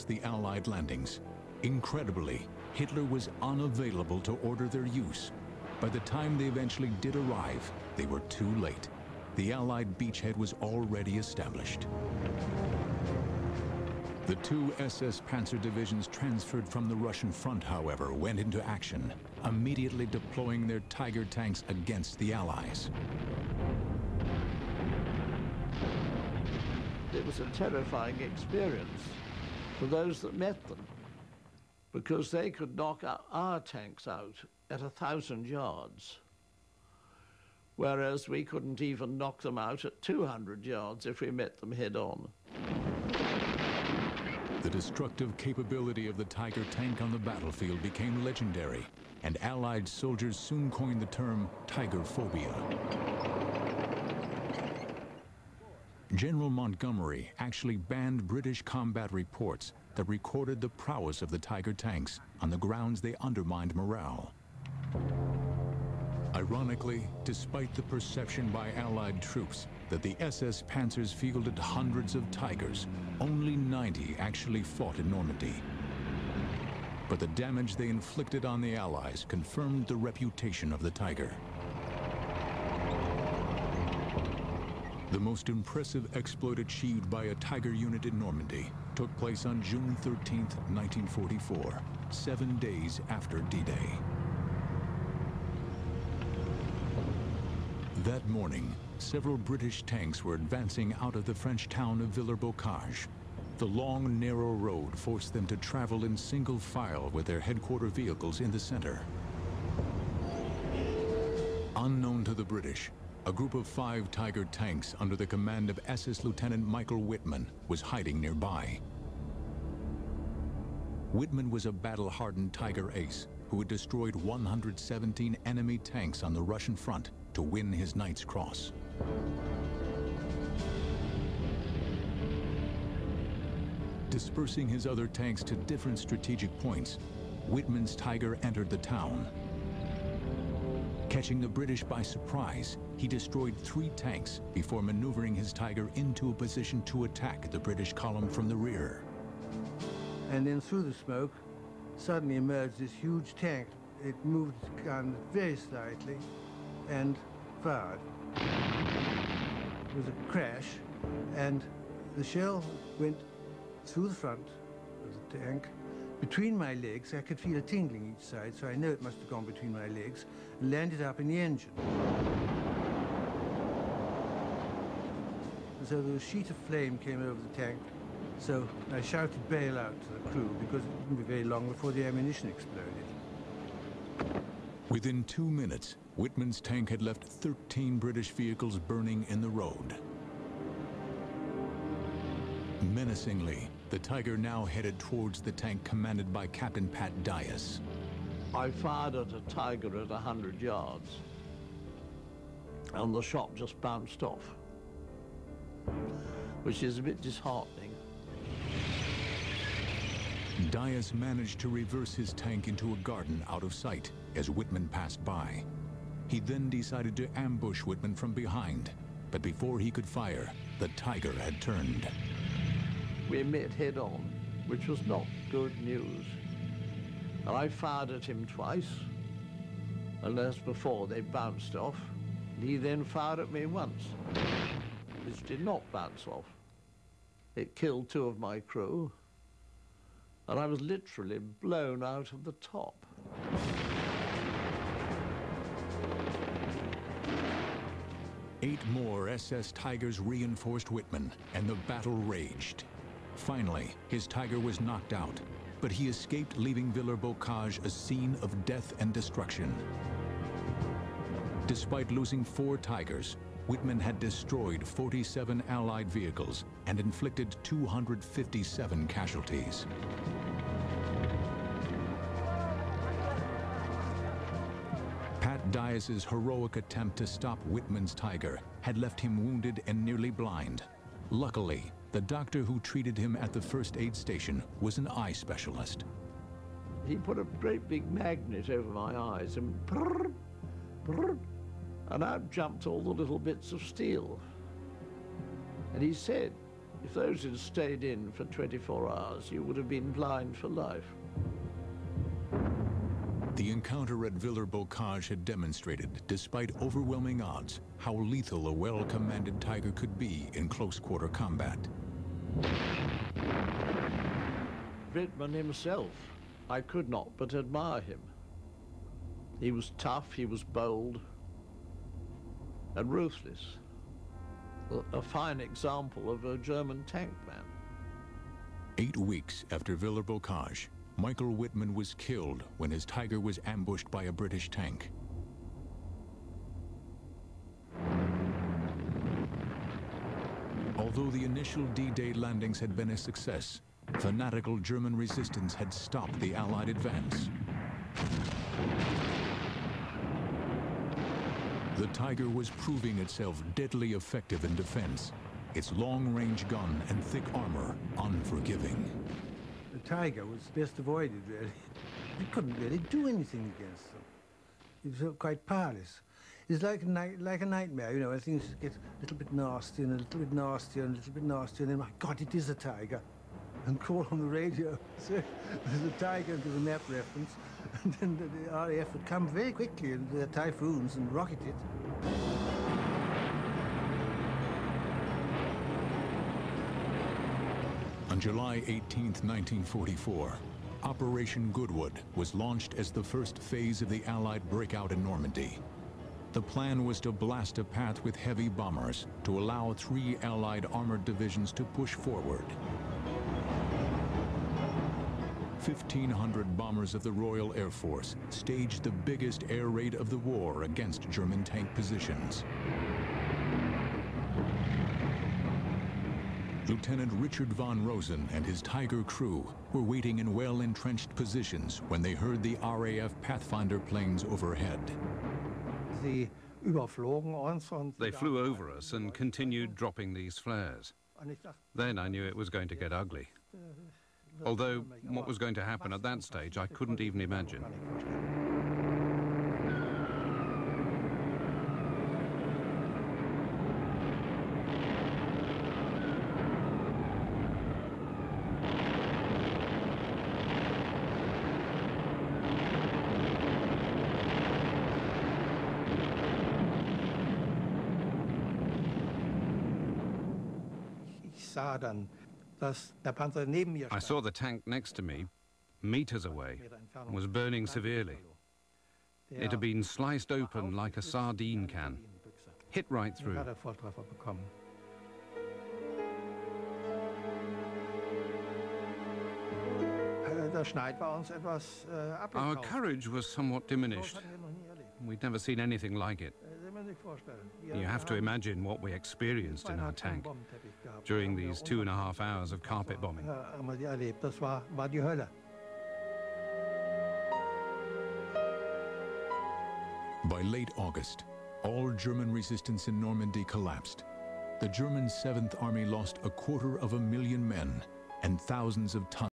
the Allied landings. Incredibly, Hitler was unavailable to order their use. By the time they eventually did arrive, they were too late. The Allied beachhead was already established. The two SS Panzer divisions transferred from the Russian front, however, went into action, immediately deploying their Tiger tanks against the Allies. It was a terrifying experience for those that met them, because they could knock our tanks out at 1,000 yards, whereas we couldn't even knock them out at 200 yards if we met them head-on. The destructive capability of the Tiger tank on the battlefield became legendary, and Allied soldiers soon coined the term Tiger phobia. General Montgomery actually banned British combat reports that recorded the prowess of the Tiger tanks on the grounds they undermined morale. Ironically, despite the perception by Allied troops that the SS Panzers fielded hundreds of Tigers, only 90 actually fought in Normandy. But the damage they inflicted on the Allies confirmed the reputation of the Tiger. The most impressive exploit achieved by a Tiger unit in Normandy took place on June 13, 1944, 7 days after D-Day. That morning, several British tanks were advancing out of the French town of Villers-Bocage. The long, narrow road forced them to travel in single file with their headquarter vehicles in the center. Unknown to the British, a group of 5 Tiger tanks under the command of SS Lieutenant Michael Wittmann was hiding nearby. Wittmann was a battle-hardened Tiger ace who had destroyed 117 enemy tanks on the Russian front to win his Knight's Cross. Dispersing his other tanks to different strategic points, Wittmann's Tiger entered the town. Catching the British by surprise, he destroyed 3 tanks before maneuvering his Tiger into a position to attack the British column from the rear. And then through the smoke, suddenly emerged this huge tank. It moved its gun very slightly and fired. It was a crash, and the shell went through the front of the tank, between my legs. I could feel a tingling each side, so I know it must have gone between my legs, and landed up in the engine. And so a sheet of flame came over the tank, so I shouted bail out to the crew, because it wouldn't be very long before the ammunition exploded. Within 2 minutes, Wittmann's tank had left 13 British vehicles burning in the road. Menacingly, the Tiger now headed towards the tank commanded by Captain Pat Dias. I fired at a Tiger at 100 yards, and the shot just bounced off, which is a bit disheartening. Dias managed to reverse his tank into a garden out of sight as Wittmann passed by. He then decided to ambush Wittmann from behind, but before he could fire, the Tiger had turned. We met head-on, which was not good news. And I fired at him twice, and as before, they bounced off. He then fired at me once, which did not bounce off. It killed 2 of my crew, and I was literally blown out of the top. Eight more SS Tigers reinforced Wittmann, and the battle raged. Finally, his Tiger was knocked out, but he escaped, leaving Villers-Bocage a scene of death and destruction. Despite losing 4 Tigers, Wittmann had destroyed 47 Allied vehicles and inflicted 257 casualties. Pat Dias's heroic attempt to stop Wittmann's Tiger had left him wounded and nearly blind. Luckily, the doctor who treated him at the first aid station was an eye specialist. He put a great big magnet over my eyes, and brrr, brrr, and out jumped all the little bits of steel. And he said, If those had stayed in for 24 hours, you would have been blind for life. The encounter at Villers-Bocage had demonstrated, despite overwhelming odds, how lethal a well-commanded Tiger could be in close-quarter combat. Wittmann himself, I could not but admire him. He was tough, he was bold, and ruthless. A fine example of a German tank man. 8 weeks after Villers-Bocage, Michael Wittmann was killed when his Tiger was ambushed by a British tank. Although the initial D-Day landings had been a success, fanatical German resistance had stopped the Allied advance. The Tiger was proving itself deadly effective in defense, its long-range gun and thick armor unforgiving. The Tiger was best avoided, really. You couldn't really do anything against them. It was quite powerless. It's like a nightmare, you know, where things get a little bit nasty and a little bit nastier and a little bit nastier, and then, my God, it is a Tiger. And call on the radio, say there's a Tiger, and give a map reference, and then the RAF would come very quickly in their Typhoons and rocket it. On July 18, 1944, Operation Goodwood was launched as the first phase of the Allied breakout in Normandy. The plan was to blast a path with heavy bombers to allow 3 Allied armored divisions to push forward. 1,500 bombers of the Royal Air Force staged the biggest air raid of the war against German tank positions. Lieutenant Richard von Rosen and his Tiger crew were waiting in well-entrenched positions when they heard the RAF Pathfinder planes overhead. They flew over us and continued dropping these flares. Then I knew it was going to get ugly. Although what was going to happen at that stage, I couldn't even imagine. I saw the tank next to me, meters away, and was burning severely. It had been sliced open like a sardine can, hit right through. Our courage was somewhat diminished. We'd never seen anything like it. You have to imagine what we experienced in our tank during these 2.5 hours of carpet bombing. By late August, all German resistance in Normandy collapsed. The German 7th Army lost 250,000 men and thousands of tons